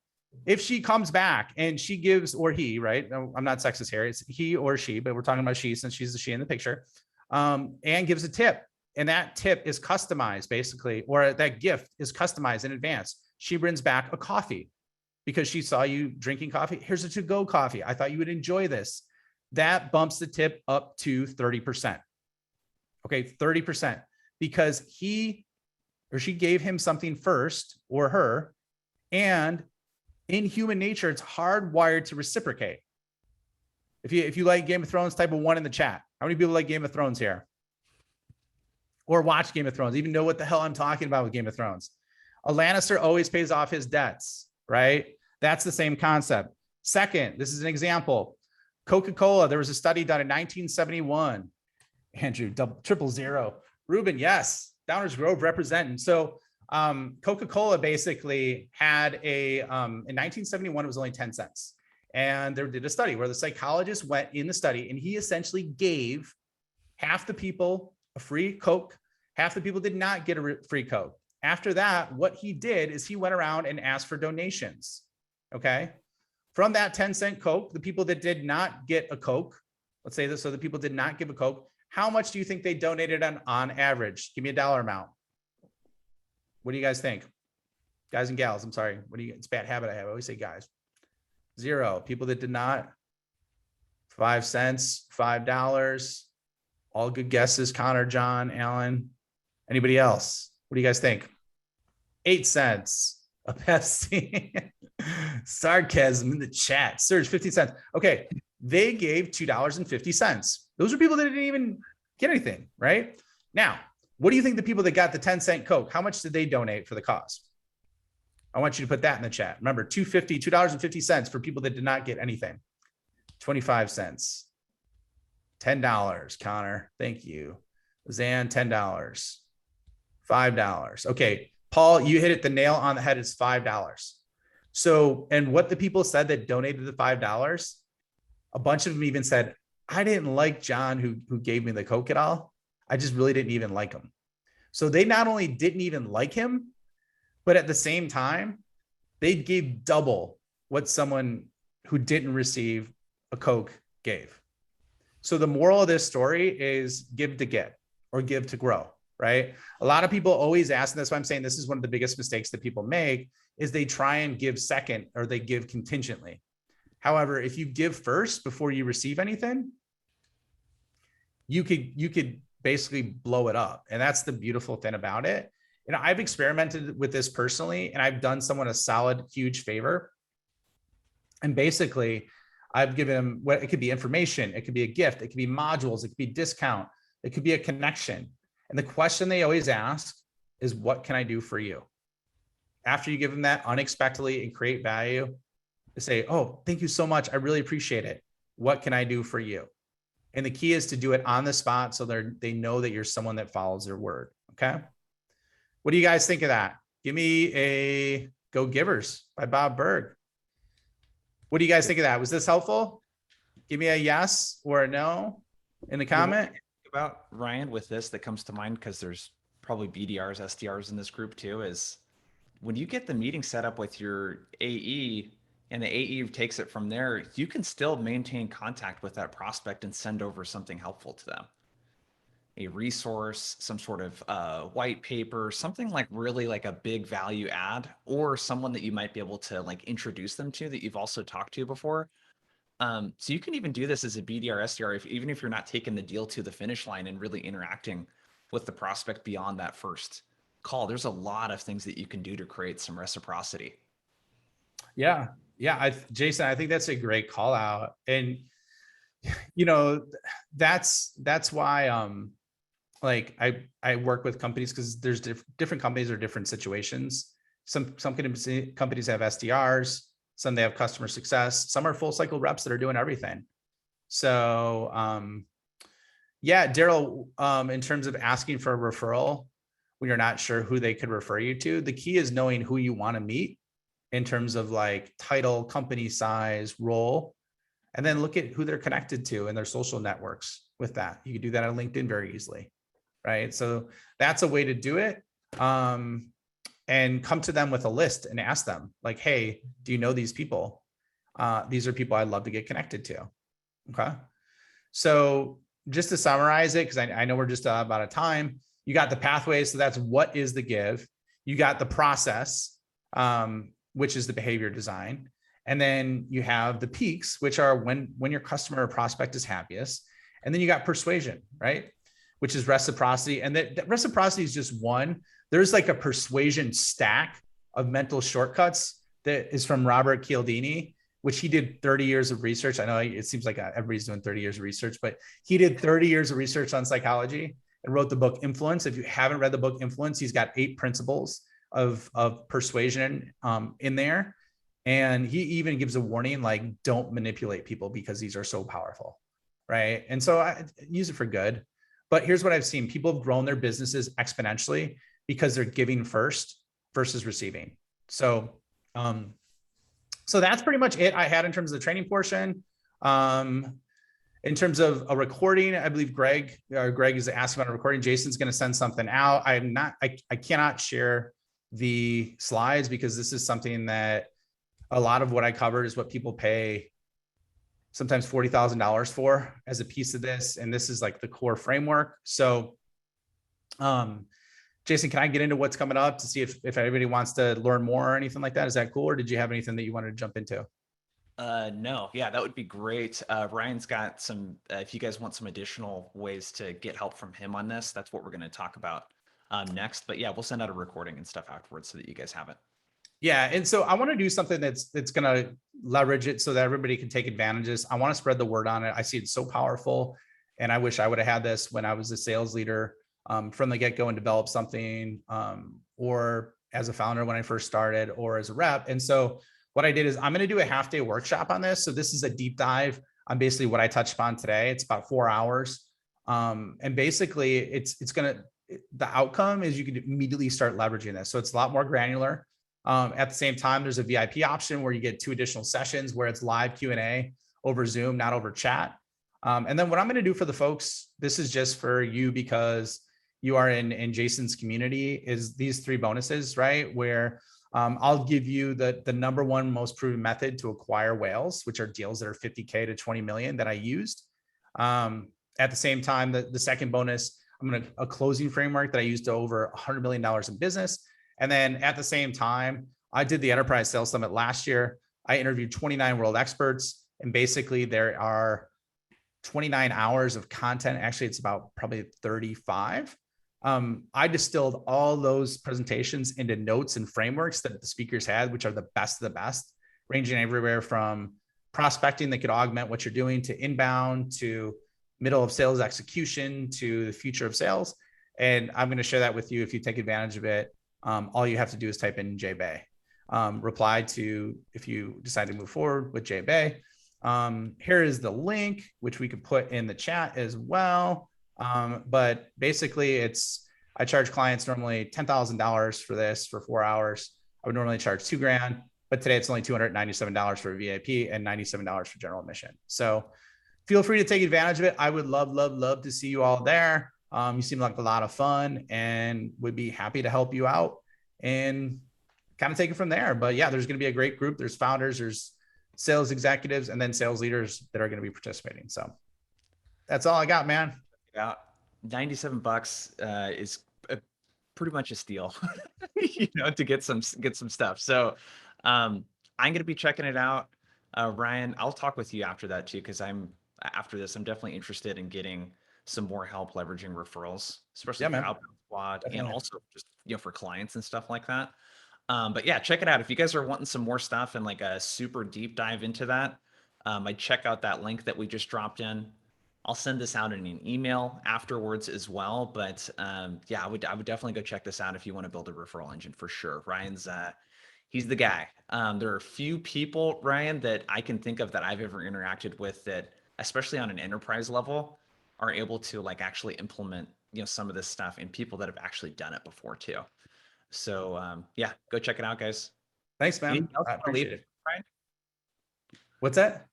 If she comes back and she gives, or he, right? I'm not sexist here. It's he or she, but we're talking about she since she's the she in the picture. And gives a tip. And that tip is customized basically, or that gift is customized in advance. She brings back a coffee because she saw you drinking coffee. Here's a to-go coffee. I thought you would enjoy this. That bumps the tip up to 30%. Okay, 30%, because he or she gave him something first, or her, and in human nature, it's hardwired to reciprocate. If you like Game of Thrones, type a 1 in the chat. How many people like Game of Thrones here? Or watch Game of Thrones, even know what the hell I'm talking about with Game of Thrones? A Lannister always pays off his debts, right? That's the same concept. Second, this is an example. Coca-Cola, there was a study done in 1971. Andrew, double, triple zero. Ruben, yes. Downers Grove representing. So Coca-Cola basically had in 1971, it was only 10 cents. And they did a study where the psychologist went in the study and he essentially gave half the people a free Coke, half the people did not get a free Coke. After that, what he did is he went around and asked for donations. Okay. From that 10-cent Coke, the people that did not get a Coke, let's say this, so the people did not give a Coke, how much do you think they donated on average? Give me a dollar amount. What do you guys think? Guys and gals, I'm sorry. What do you, it's a bad habit I have. I always say guys. 0. People that did not, 5 cents, $5. All good guesses. Connor, John, Alan, anybody else? What do you guys think? 8 cents. A Pepsi. Sarcasm in the chat. Surge, 15 cents. Okay. They gave $2.50. Those are people that didn't even get anything, right? Now, what do you think the people that got the 10-cent Coke, how much did they donate for the cause? I want you to put that in the chat. Remember, $2.50 for people that did not get anything. 25 cents. $10, Connor. Thank you. Zan, $10. $5. Okay. Paul, you hit it the nail on the head. It's $5. So, and what the people said that donated the $5, a bunch of them even said, I didn't like John who gave me the Coke at all. I just really didn't even like him. So they not only didn't even like him, but at the same time, they gave double what someone who didn't receive a Coke gave. So the moral of this story is give to get or give to grow, right? A lot of people always ask, and that's why I'm saying this is one of the biggest mistakes that people make, is they try and give second or they give contingently. However, if you give first before you receive anything, you could basically blow it up. And that's the beautiful thing about it. You know, I've experimented with this personally, and I've done someone a solid, huge favor. And basically, I've given them what it could be information, it could be a gift, it could be modules, it could be discount, it could be a connection. And the question they always ask is, what can I do for you? After you give them that unexpectedly and create value, they say, oh, thank you so much. I really appreciate it. What can I do for you? And the key is to do it on the spot so they know that you're someone that follows their word. Okay. What do you guys think of that? Give me a Go Givers by Bob Berg. What do you guys think of that? Was this helpful? Give me a yes or a no in the comment. About Ryan with this that comes to mind, because there's probably BDRs, SDRs in this group too, is when you get the meeting set up with your AE and the AE takes it from there, you can still maintain contact with that prospect and send over something helpful to them. A resource, some sort of white paper, something like really like a big value add, or someone that you might be able to like introduce them to that you've also talked to before. So you can even do this as a BDR, SDR, even if you're not taking the deal to the finish line and really interacting with the prospect beyond that first call. There's a lot of things that you can do to create some reciprocity. Yeah. Yeah. Jason, I think that's a great call out. And, you know, that's why, like I work with companies because there's different companies or different situations. Some companies have SDRs, some they have customer success, some are full cycle reps that are doing everything. So, yeah, Daryl, in terms of asking for a referral, when you're not sure who they could refer you to, the key is knowing who you want to meet in terms of like title, company size, role, and then look at who they're connected to and their social networks with that. You can do that on LinkedIn very easily, right? So that's a way to do it. And come to them with a list and ask them like, hey, do you know these people? These are people I'd love to get connected to. Okay. So just to summarize it, because I know we're just about out of time, you got the pathways. So that's what is the give. You got the process, which is the behavior design. And then you have the peaks, which are when your customer or prospect is happiest. And then you got persuasion, right? Which is reciprocity. And that reciprocity is just one. There's like a persuasion stack of mental shortcuts that is from Robert Cialdini, which he did 30 years of research. I know it seems like everybody's doing 30 years of research, but he did 30 years of research on psychology and wrote the book Influence. If you haven't read the book Influence, he's got 8 principles of persuasion in there. And he even gives a warning, like, don't manipulate people because these are so powerful, right? And so I use it for good. But here's what I've seen. People have grown their businesses exponentially because they're giving first versus receiving. So, so that's pretty much it I had in terms of the training portion. In terms of a recording, I believe Greg is asking about a recording. Jason's going to send something out. I cannot share the slides because this is something that a lot of what I covered is what people pay sometimes $40,000 for as a piece of this. And this is like the core framework. So, Jason, can I get into what's coming up to see if anybody wants to learn more or anything like that? Is that cool? Or did you have anything that you wanted to jump into? No, yeah, that would be great. Ryan's got some, if you guys want some additional ways to get help from him on this, that's what we're going to talk about next. But yeah, we'll send out a recording and stuff afterwards so that you guys have it. Yeah. And so I want to do something that's going to leverage it so that everybody can take advantages. I want to spread the word on it. I see it so powerful. And I wish I would have had this when I was a sales leader from the get-go and developed something, or as a founder when I first started, or as a rep. And so what I did is I'm going to do a half-day workshop on this. So this is a deep dive on basically what I touched upon today. It's about 4 hours. And basically the outcome is you can immediately start leveraging this. So it's a lot more granular. At the same time, there's a VIP option where you get 2 additional sessions where it's live Q&A over Zoom, not over chat. And then what I'm going to do for the folks, this is just for you because you are in Jason's community, is these 3 bonuses, right? Where I'll give you the number one most proven method to acquire whales, which are deals that are 50K to 20 million that I used. At the same time, the second bonus, I'm going to a closing framework that I used to over $100 million in business. And then at the same time, I did the Enterprise Sales Summit last year. I interviewed 29 world experts, and basically there are 29 hours of content. Actually, it's about probably 35. I distilled all those presentations into notes and frameworks that the speakers had, which are the best of the best, ranging everywhere from prospecting that could augment what you're doing to inbound to middle of sales execution to the future of sales. And I'm going to share that with you if you take advantage of it. All you have to do is type in JBay. Reply to if you decide to move forward with JBay. Here is the link, which we could put in the chat as well. But basically I charge clients normally $10,000 for this for 4 hours. I would normally charge $2,000, but today it's only $297 for a VIP and $97 for general admission. So feel free to take advantage of it. I would love to see you all there. You seem like a lot of fun and would be happy to help you out and kind of take it from there. But yeah, there's going to be a great group. There's founders, there's sales executives, and then sales leaders that are going to be participating. So that's all I got, man. Yeah, $97 is pretty much a steal, to get some stuff. So I'm going to be checking it out. Ryan, I'll talk with you after that too, because after this, I'm definitely interested in getting some more help leveraging referrals, especially for Outbound Squad, definitely. And also just for clients and stuff like that. But yeah, check it out if you guys are wanting some more stuff and like a super deep dive into that. I'd check out that link that we just dropped in. I'll send this out in an email afterwards as well. But yeah, I would definitely go check this out if you want to build a referral engine for sure. Ryan's he's the guy. There are few people, Ryan, that I can think of that I've ever interacted with that, especially on an enterprise level, are able to like actually implement some of this stuff, and people that have actually done it before too. So yeah, go check it out, guys. Thanks, man. I appreciate it. Ryan? What's that?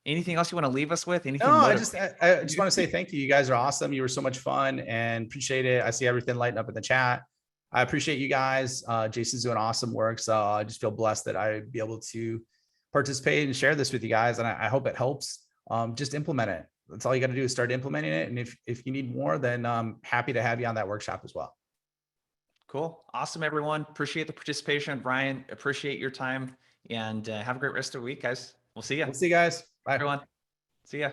Anything else you want to leave us with? Anything? No, I just want to say thank you. You guys are awesome. You were so much fun and appreciate it. I see everything lighting up in the chat. I appreciate you guys. Jason's doing awesome work. So I just feel blessed that I'd be able to participate and share this with you guys. And I hope it helps. Just implement it. That's all you got to do is start implementing it. And if you need more, then I'm happy to have you on that workshop as well. Cool. Awesome, everyone. Appreciate the participation. Ryan, appreciate your time, and have a great rest of the week, guys. We'll see you. We'll see you guys. Bye, everyone. See ya.